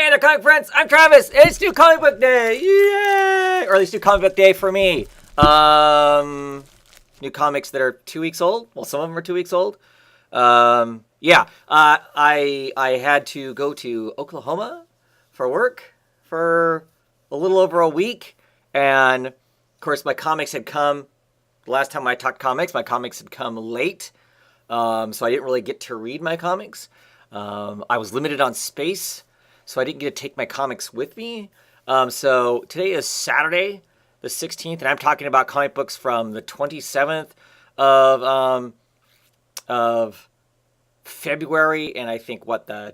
Hey there, comic friends. I'm Travis. It's New Comic Book Day. Yay! Or at least New Comic Book Day for me. New comics that are 2 weeks old. Well, some of them are 2 weeks old. I had to go to Oklahoma for work for a little over a week. And, of course, my comics had come. The last time I talked comics, my comics had come late. So I didn't really get to read my comics. I was limited on space, so I didn't get to take my comics with me. So today is Saturday, the 16th, and I'm talking about comic books from the 27th of February, and I think what do I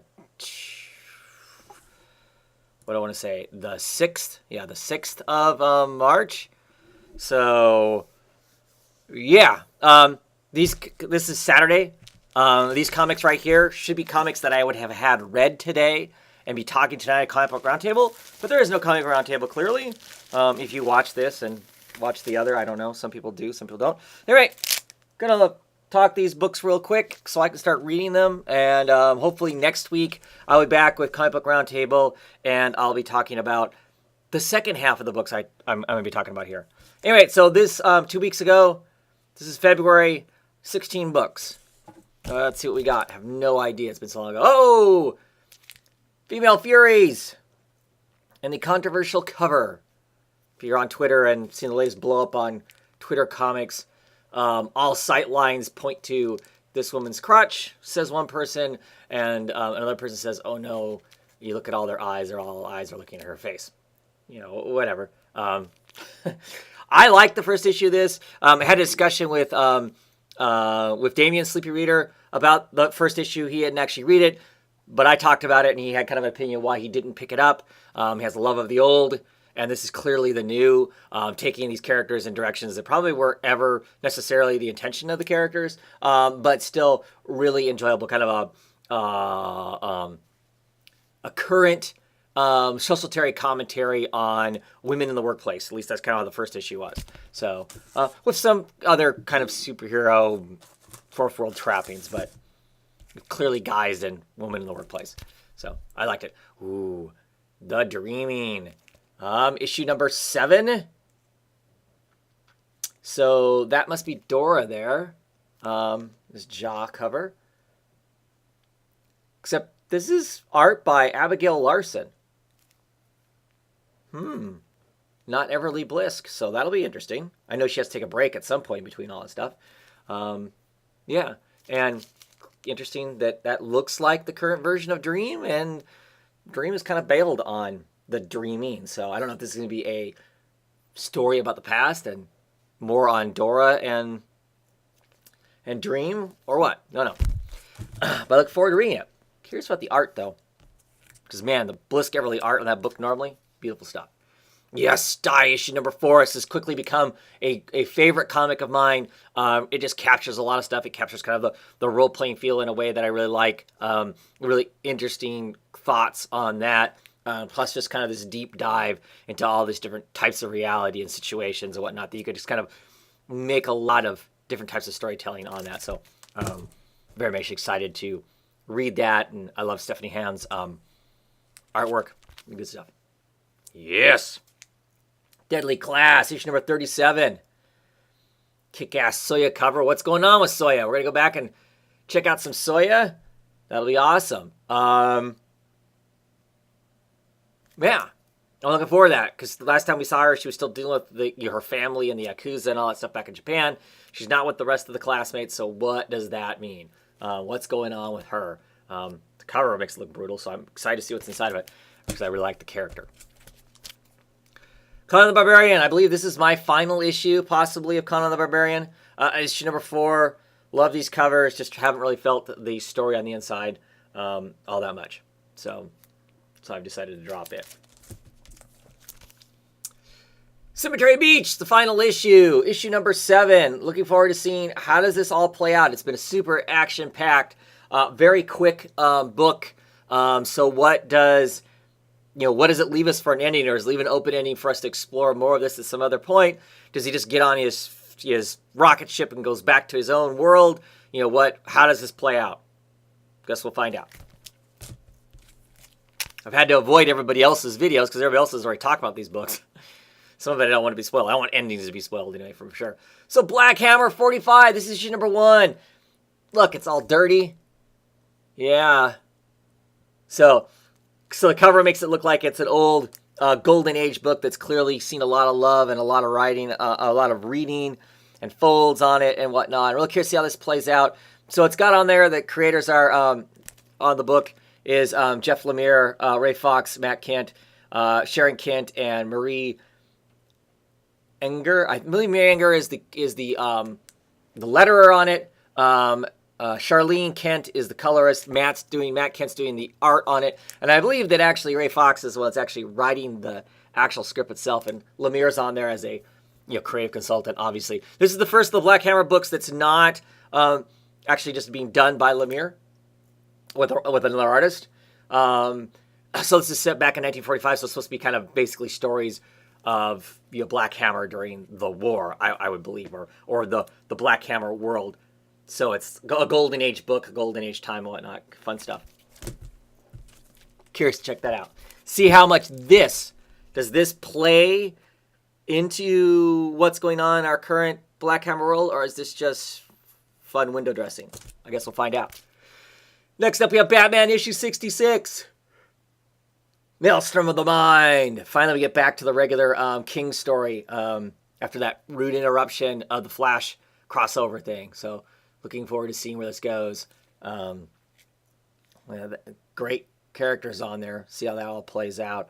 want to say? The 6th? Yeah, the 6th of March. So, yeah. This is Saturday. These comics right here should be comics that I would have had read today and be talking tonight at Comic Book Roundtable, but there is no Comic Book Roundtable, clearly. If you watch this and watch the other, I don't know. Some people do, some people don't. Anyway, gonna talk these books real quick so I can start reading them, and hopefully next week I'll be back with Comic Book Roundtable, and I'll be talking about the second half of the books I'm going to be talking about here. Anyway, so this 2 weeks ago, this is February, 16 books. Let's see what we got. I have no idea. It's been so long ago. Oh! Female Furies! And the controversial cover. If you're on Twitter and seen the latest blow up on Twitter comics, all sight lines point to this woman's crotch, says one person, and another person says, oh no, you look at all their eyes, all eyes are looking at her face. You know, whatever. I liked the first issue of this. I had a discussion with Damien Sleepy Reader about the first issue. He hadn't actually read it, but I talked about it, and he had kind of an opinion why he didn't pick it up. He has a love of the old, and this is clearly the new, taking these characters in directions that probably weren't ever necessarily the intention of the characters, but still really enjoyable, kind of a current societary commentary on women in the workplace. At least that's kind of how the first issue was. So, with some other kind of superhero fourth world trappings, but clearly guys and women in the workplace. So, I liked it. Ooh, The Dreaming. Issue number 7. So, that must be Dora there. This jaw cover. Except this is art by Abigail Larson. Not Everly Blisk, so that'll be interesting. I know she has to take a break at some point between all this stuff. Yeah, and interesting that looks like the current version of Dream, and Dream is kind of bailed on the Dreaming. So I don't know if this is going to be a story about the past and more on Dora and Dream, or what? No. But I look forward to reading it. Curious about the art, though. Because, man, the Blisk Everly art on that book normally, beautiful stuff. Yes, Die, issue number 4. This has quickly become a favorite comic of mine. It just captures a lot of stuff. It captures kind of the role-playing feel in a way that I really like. Really interesting thoughts on that. Plus just kind of this deep dive into all these different types of reality and situations and whatnot that you could just kind of make a lot of different types of storytelling on that. So very much excited to read that. And I love Stephanie Hand's artwork. Good stuff. Yes. Deadly Class, issue number 37. Kick-ass Soya cover. What's going on with Soya? We're going to go back and check out some Soya. That'll be awesome. Yeah. I'm looking forward to that, because the last time we saw her, she was still dealing with her family and the Yakuza and all that stuff back in Japan. She's not with the rest of the classmates, so what does that mean? What's going on with her? The cover makes it look brutal, so I'm excited to see what's inside of it, because I really like the character. Conan the Barbarian. I believe this is my final issue, possibly, of Conan the Barbarian. Issue number 4. Love these covers. Just haven't really felt the story on the inside all that much. So I've decided to drop it. Cemetery Beach, the final issue. Issue number 7. Looking forward to seeing how does this all play out. It's been a super action-packed, very quick book. So what does it leave us for an ending, or is it leave an open ending for us to explore more of this at some other point? Does he just get on his rocket ship and goes back to his own world? How does this play out? Guess we'll find out. I've had to avoid everybody else's videos because everybody else has already talked about these books. Some of it I don't want to be spoiled. I don't want endings to be spoiled anyway, for sure. So Black Hammer 45. This is issue number 1. Look, it's all dirty. Yeah. So the cover makes it look like it's an old Golden Age book that's clearly seen a lot of love and a lot of writing, a lot of reading and folds on it and whatnot. I'm really curious to see how this plays out. So it's got on there that creators are on the book is Jeff Lemire, Ray Fox, Matt Kent, Sharon Kent, and Marie Enger. I believe Marie Enger is the letterer on it. Charlene Kent is the colorist. Matt Kent's doing the art on it. And I believe that actually Ray Fox is the one that's actually writing the actual script itself. And Lemire's on there as a creative consultant, obviously. This is the first of the Black Hammer books that's not actually just being done by Lemire with another artist. So this is set back in 1945, so it's supposed to be kind of basically stories of Black Hammer during the war, I would believe, or the Black Hammer world. So it's a Golden Age book, a Golden Age time and whatnot. Fun stuff. Curious to check that out. See how much does this play into what's going on in our current Black Hammer world, or is this just fun window dressing? I guess we'll find out. Next up, we have Batman issue 66. Maelstrom of the Mind. Finally, we get back to the regular King story after that rude interruption of the Flash crossover thing. So looking forward to seeing where this goes. Great characters on there. See how that all plays out.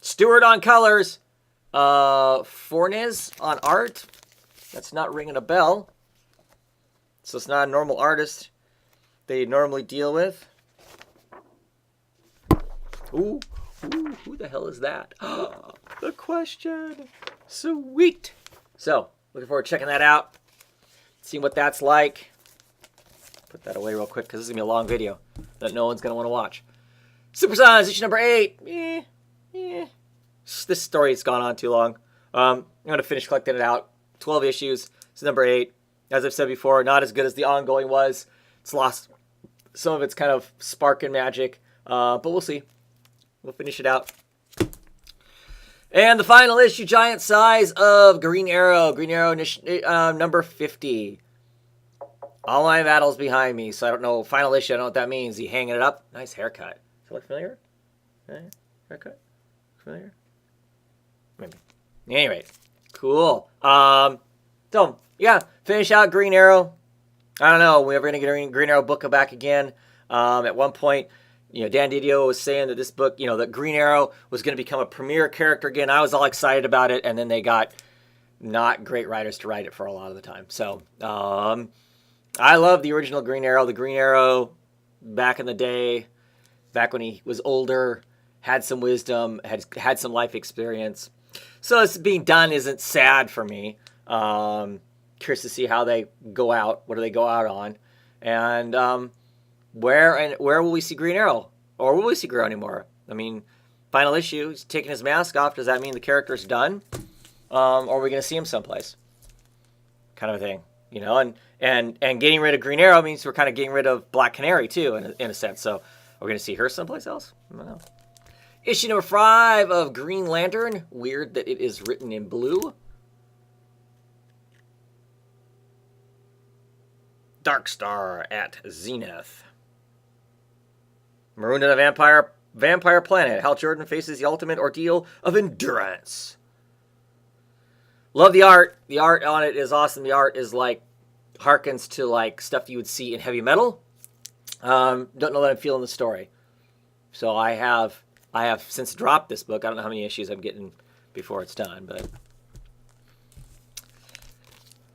Stewart on colors. Fornes on art. That's not ringing a bell. So it's not a normal artist they normally deal with. Ooh, who the hell is that? The Question. Sweet. So, looking forward to checking that out. Seeing what that's like. Put that away real quick because this is going to be a long video that no one's going to want to watch. Supersize, issue number 8. This story has gone on too long. I'm going to finish collecting it out. 12 issues. This is number 8. As I've said before, not as good as the ongoing was. It's lost some of its kind of spark and magic. But we'll see. We'll finish it out. And the final issue, giant size of Green Arrow. Green Arrow number 50. All my battles behind me. So I don't know. Final issue, I don't know what that means. He hanging it up. Nice haircut. Does it look familiar? Haircut? Familiar? Maybe. Anyway. Cool. So, yeah. Finish out Green Arrow. I don't know. We're ever going to get a Green Arrow book back again. At one point, Dan Didio was saying that this book, that Green Arrow was going to become a premier character again. I was all excited about it, and then they got not great writers to write it for a lot of the time. So, I love the original Green Arrow. The Green Arrow back in the day, back when he was older, had some wisdom, had some life experience. So this being done isn't sad for me. Curious to see how they go out. What do they go out on? And where will we see Green Arrow? Or will we see Green Arrow anymore? I mean, final issue, he's taking his mask off. Does that mean the character's done? Or are we going to see him someplace? Kind of a thing. And getting rid of Green Arrow means we're kind of getting rid of Black Canary, too, in a sense. So, are we going to see her someplace else? I don't know. Issue number 5 of Green Lantern. Weird that it is written in blue. Dark Star at Zenith. Marooned on a vampire planet. Hal Jordan faces the ultimate ordeal of endurance. Love the art. The art on it is awesome. The art is harkens to stuff you would see in heavy metal. Don't know that I'm feeling the story. So I have since dropped this book. I don't know how many issues I'm getting before it's done, but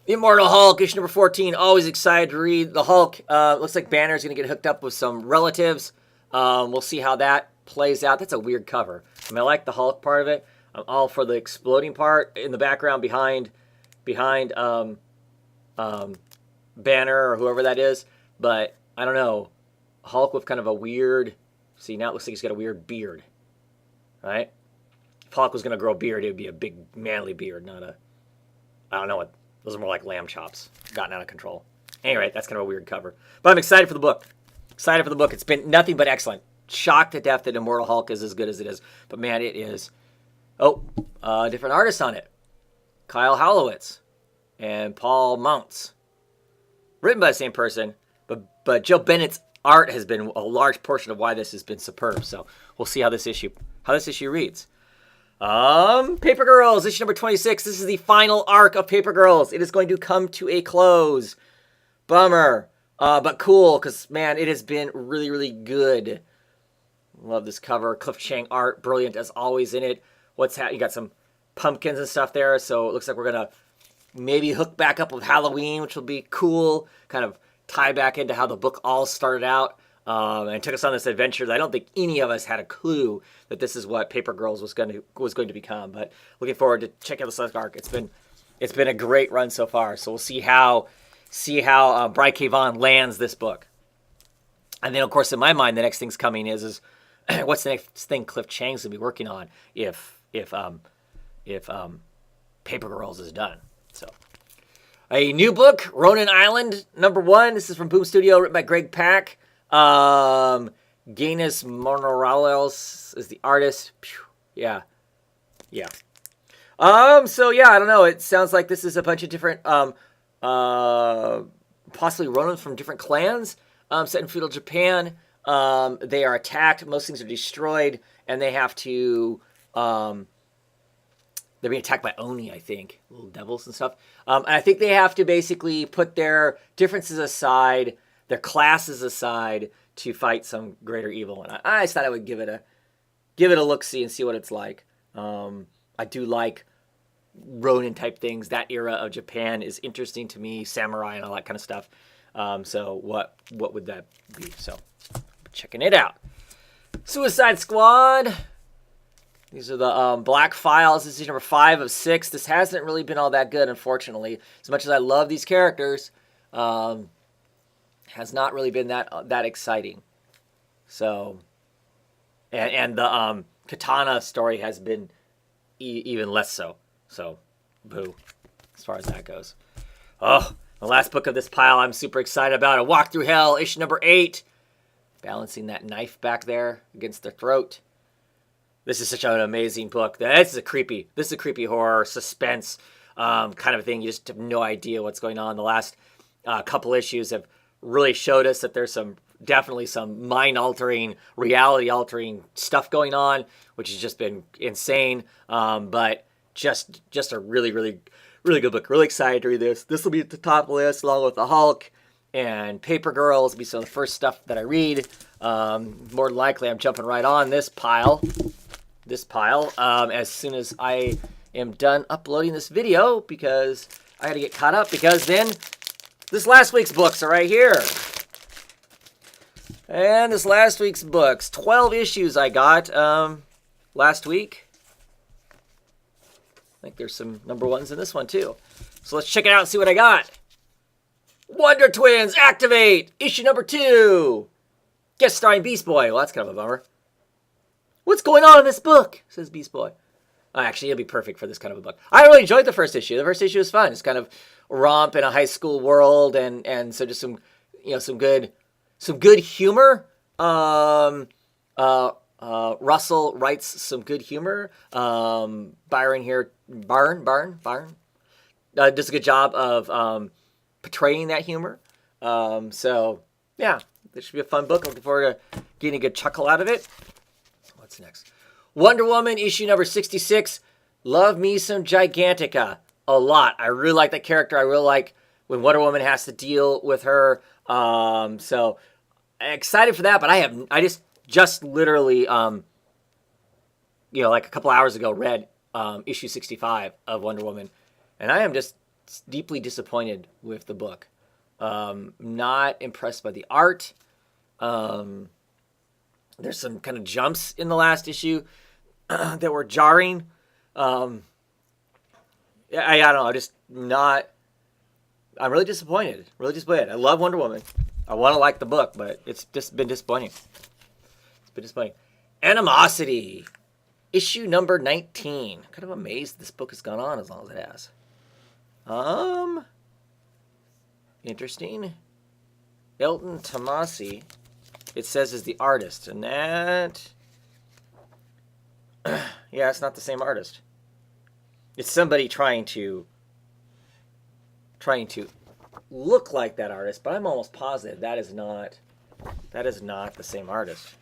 Immortal Hulk, issue number 14. Always excited to read the Hulk. Looks like Banner's going to get hooked up with some relatives. We'll see how that plays out. That's a weird cover. I mean, I like the Hulk part of it. I'm all for the exploding part in the background behind Banner or whoever that is. But I don't know. Hulk with kind of a weird... See, now it looks like he's got a weird beard. Right? If Hulk was going to grow a beard, it would be a big, manly beard, not a... I don't know what... Those are more like lamb chops. Gotten out of control. Anyway, that's kind of a weird cover. But I'm excited for the book. Excited for the book. It's been nothing but excellent. shocked to death that Immortal Hulk is as good as it is. But man, it is. Oh, different artist on it. Kyle Hallowitz and Paul Mounts. Written by the same person, but Joe Bennett's art has been a large portion of why this has been superb. So we'll see how this issue reads. Paper Girls, issue number 26. This is the final arc of Paper Girls. It is going to come to a close. Bummer. But cool, because, man, it has been really, really good. Love this cover. Cliff Chang art, brilliant as always in it. You got some pumpkins and stuff there, so it looks like we're going to maybe hook back up with Halloween, which will be cool. Kind of tie back into how the book all started out. And it took us on this adventure that I don't think any of us had a clue that this is what Paper Girls was going to become. But looking forward to checking out the last arc. It's been a great run so far. So we'll see how Brian K. Vaughan lands this book. And then, of course, in my mind, the next thing's coming is what's the next thing Cliff Chang's gonna be working on if Paper Girls is done. So. A new book, Ronin Island, number 1. This is from Boom Studio, written by Greg Pak. Gaines Morales is the artist. Yeah. So yeah, I don't know. It sounds like this is a bunch of different, possibly Ronins from different clans, set in feudal Japan. They are attacked. Most things are destroyed, and they have to, they're being attacked by Oni, I think. Little devils and stuff. And I think they have to basically put their differences aside, their classes aside, to fight some greater evil. And I just thought I would give it a look-see and see what it's like. I do like Ronin type things. That era of Japan is interesting to me. Samurai and all that kind of stuff. So what would that be? So checking it out. Suicide Squad. These are the Black Files. This is number 5 of 6. This hasn't really been all that good, unfortunately. As much as I love these characters, has not really been that exciting. So, and the Katana story has been even less so. So, boo, as far as that goes. Oh, the last book of this pile I'm super excited about. A Walk Through Hell, issue number 8. Balancing that knife back there against their throat. This is such an amazing book. This is a creepy horror, suspense kind of thing. You just have no idea what's going on. The last couple issues have really showed us that there's definitely some mind-altering, reality-altering stuff going on, which has just been insane. But just a really, really, really good book. Really excited to read this. This will be at the top of the list along with the Hulk and Paper Girls. Will be some of the first stuff that I read. More than likely, I'm jumping right on this pile. As soon as I am done uploading this video, because I got to get caught up, because then this last week's books are right here. And this last week's books, 12 issues I got last week. I think there's some number 1s in this one too. So let's check it out and see what I got. Wonder Twins Activate, issue number 2. Guest starring Beast Boy. Well, that's kind of a bummer. What's going on in this book? Says Beast Boy. Actually, it'll be perfect for this kind of a book. I really enjoyed the first issue. The first issue was fun. It's kind of romp in a high school world, and so just some good humor. Russell writes some good humor. Byron here, Barn does a good job of portraying that humor. So yeah, this should be a fun book. I'm looking forward to getting a good chuckle out of it. What's next? Wonder Woman, issue number 66. Love me some Gigantica. A lot. I really like that character. I really like when Wonder Woman has to deal with her. So excited for that, but I just literally, like a couple hours ago read issue 65 of Wonder Woman, and I am just deeply disappointed with the book. Not impressed by the art. There's some kind of jumps in the last issue that were jarring. I don't know. I'm really disappointed. Really disappointed. I love Wonder Woman. I want to like the book, but it's just been disappointing. Animosity, issue number 19. Kind of amazed this book has gone on as long as it has. Interesting. Elton Tomasi it says is the artist, and that, yeah, it's not the same artist. It's somebody trying to look like that artist, but I'm almost positive that is not the same artist.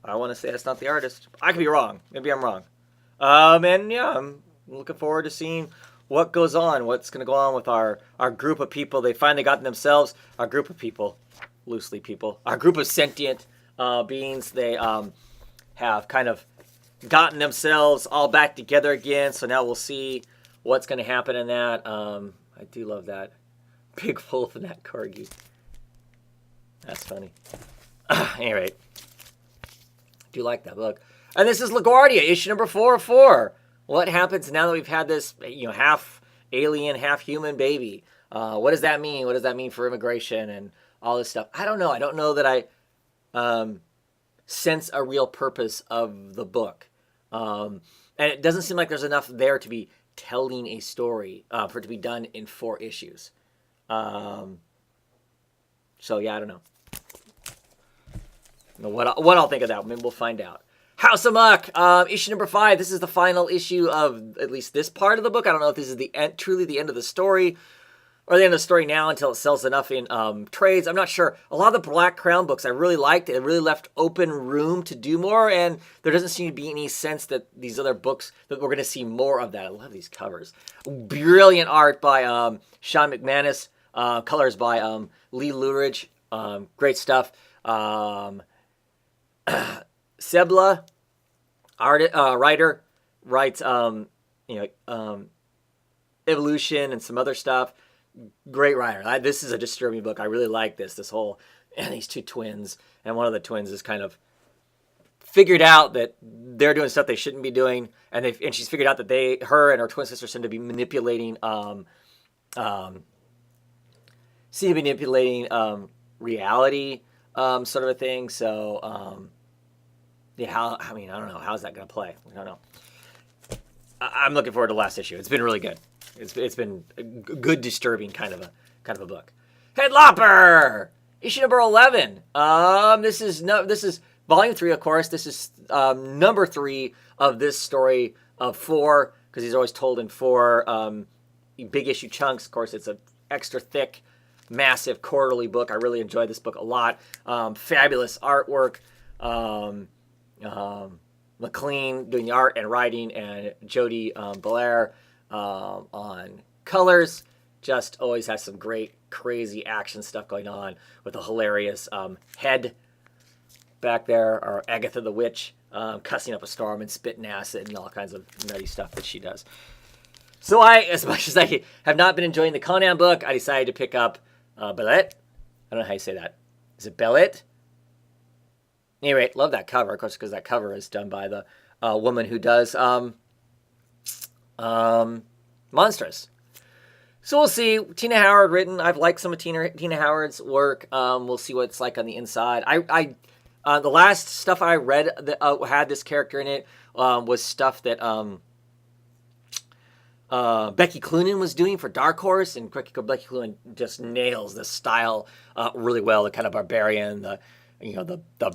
I want to say that's not the artist. I could be wrong. Maybe I'm wrong. And yeah, I'm looking forward to seeing what goes on, what's going to go on with our group of people. They finally got themselves, our group of people, loosely people, our group of sentient beings. They have kind of gotten themselves all back together again. So now we'll see what's going to happen in that. I do love that. Big wolf and that corgi. That's funny. Anyway. Do like that book. And this is LaGuardia, issue number 404. What happens now that we've had this, half alien, half human baby? What does that mean? What does that mean for immigration and all this stuff? I don't know. I don't know that I sense a real purpose of the book. And it doesn't seem like there's enough there to be telling a story for it to be done in 4 issues. So yeah, I don't know. What I'll think of that. Maybe we'll find out. House of Muck, issue number 5. This is the final issue of at least this part of the book. I don't know if this is truly the end of the story, or the end of the story now until it sells enough in trades. I'm not sure. A lot of the Black Crown books I really liked. It really left open room to do more, and there doesn't seem to be any sense that these other books, that we're going to see more of that. I love these covers. Brilliant art by Sean McManus. Colors by Lee Luridge. Great stuff. Sebla, writer, writes Evolution and some other stuff. Great writer. This is a disturbing book. I really like this whole, and these 2 twins, and one of the twins is kind of figured out that they're doing stuff they shouldn't be doing, and she's figured out that her and her twin sister seem to be manipulating reality, sort of a thing. So yeah, I don't know. How's that going to play? I don't know. I'm looking forward to the last issue. It's been really good. It's been a good, disturbing kind of a book. Headlopper, issue number 11. This is volume 3, of course. This is number 3 of this story of 4, because he's always told in 4 big issue chunks. Of course, it's an extra thick, massive quarterly book. I really enjoyed this book a lot. Fabulous artwork. McLean doing the art and writing, and Jody Belair on colors. Just always has some great, crazy action stuff going on with a hilarious head back there, or Agatha the Witch cussing up a storm and spitting acid and all kinds of nutty stuff that she does. So as much as I have not been enjoying the Conan book, I decided to pick up Bellet. I don't know how you say that. Is it Bellet? Anyway, love that cover, of course, because that cover is done by the woman who does Monstrous. So we'll see. Tina Howard written. I've liked some of Tina Howard's work. We'll see what it's like on the inside. The last stuff I read that had this character in it was stuff that Becky Cloonan was doing for Dark Horse, and Becky Cloonan just nails the style really well. The kind of barbarian, the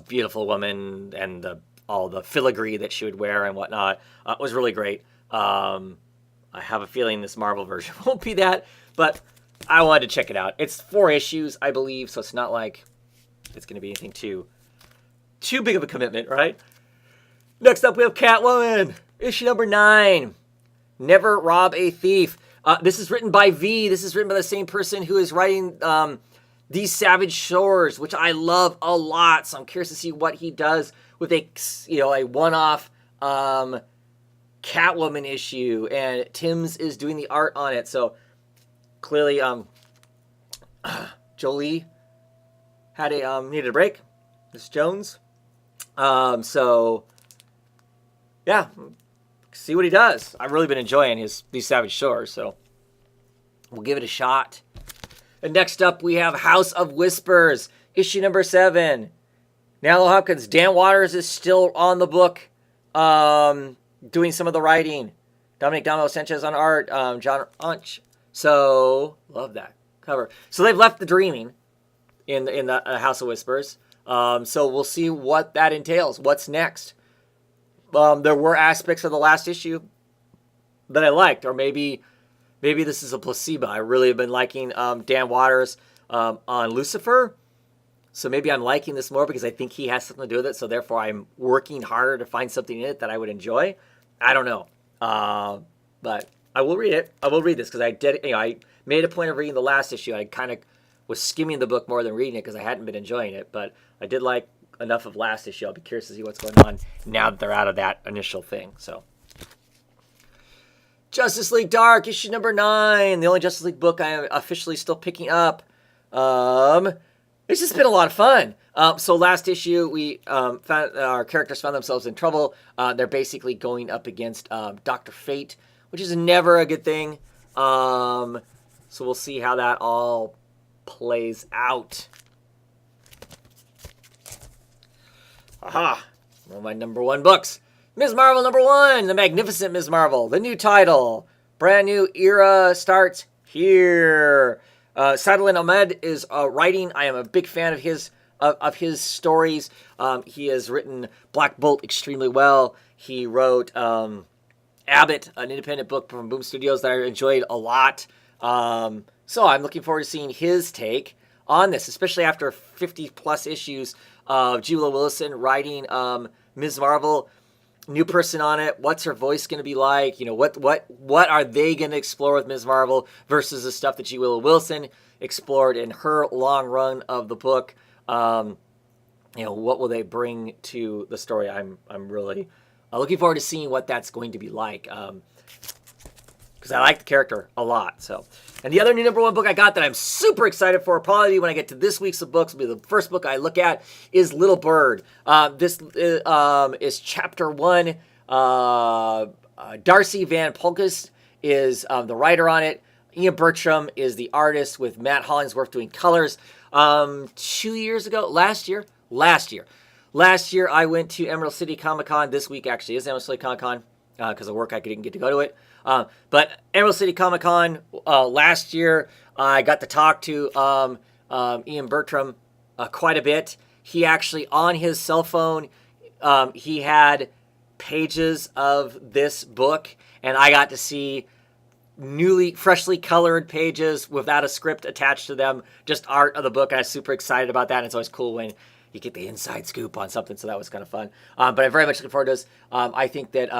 beautiful woman, and all the filigree that she would wear and whatnot was really great. I have a feeling this Marvel version won't be that, but I wanted to check it out. It's 4 issues, I believe, so it's not like it's going to be anything too big of a commitment, right? Next up, we have Catwoman, issue number 9. Never Rob a Thief. This is written by V. This is written by the same person who is writing These Savage Shores, which I love a lot. So I'm curious to see what he does with a one-off Catwoman issue, and Timms is doing the art on it. So clearly, Jolie had needed a break. Miss Jones. So yeah, see what he does. I've really been enjoying These Savage Shores, so we'll give it a shot. And next up, we have House of Whispers, issue number 7. Nalo Hopkins, Dan Waters is still on the book, doing some of the writing. Dominic Sanchez on art. John So, love that cover. So they've left the dreaming in the House of Whispers. So we'll see what that entails. What's next? There were aspects of the last issue that I liked, or maybe this is a placebo. I really have been liking Dan Waters on Lucifer. So maybe I'm liking this more because I think he has something to do with it. So therefore, I'm working harder to find something in it that I would enjoy. I don't know, but I will read it. I will read this because I made a point of reading the last issue. I kind of was skimming the book more than reading it because I hadn't been enjoying it. But I did like enough of last issue. I'll be curious to see what's going on now that they're out of that initial thing. So, Justice League Dark issue number 9, the only Justice League book I am officially still picking up. It's just been a lot of fun. So last issue, we found our characters found themselves in trouble. They're basically going up against Dr. Fate, which is never a good thing. So we'll see how that all plays out. Aha! One of my number 1 books. Ms. Marvel number 1, The Magnificent Ms. Marvel, the new title. Brand new era starts here. Sadolin Ahmed is writing. I am a big fan of his stories. He has written Black Bolt extremely well. He wrote Abbott, an independent book from Boom Studios that I enjoyed a lot. So I'm looking forward to seeing his take on this, especially after 50-plus issues of G. Willow Wilson writing Ms. Marvel. New person on it. What's her voice going to be like? You know, what are they going to explore with Ms. Marvel versus the stuff that G. Willow Wilson explored in her long run of the book? You know, what will they bring to the story? I'm really looking forward to seeing what that's going to be like. Because I like the character a lot. So, and the other new number 1 book I got that I'm super excited for, probably when I get to this week's of books, will be the first book I look at, is Little Bird. This is chapter 1. Darcy Van Polkus is the writer on it. Ian Bertram is the artist, with Matt Hollingsworth doing colors. 2 years ago, last year, I went to Emerald City Comic Con. This week actually is Emerald City Comic Con because of work I didn't get to go to it. But Emerald City Comic Con last year, I got to talk to Ian Bertram quite a bit. He actually, on his cell phone, he had pages of this book, and I got to see freshly colored pages without a script attached to them, just art of the book. And I was super excited about that. And it's always cool when you get the inside scoop on something, so that was kind of fun. But I'm very much looking forward to this. I think that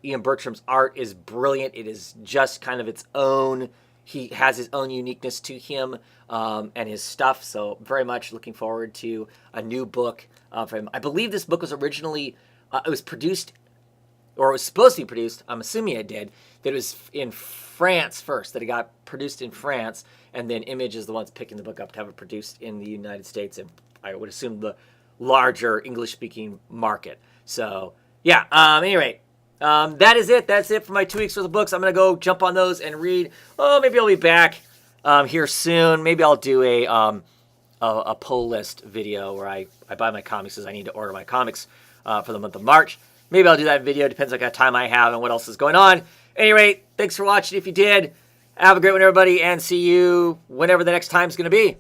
Ian Bertram's art is brilliant. It is just kind of its own. He has his own uniqueness to him and his stuff. So very much looking forward to a new book from him. I believe this book was originally, it was produced, or it was supposed to be produced, I'm assuming it did, that it was in France first, that it got produced in France, and then Image is the ones picking the book up to have it produced in the United States, and I would assume the larger English-speaking market. So, yeah, anyway, that is it. That's it for my 2 weeks worth of books. I'm going to go jump on those and read. Oh, maybe I'll be back here soon. Maybe I'll do a pull list video where I buy my comics because I need to order my comics for the month of March. Maybe I'll do that video. Depends on what kind of time I have and what else is going on. Anyway, thanks for watching. If you did, have a great one, everybody, and see you whenever the next time's going to be.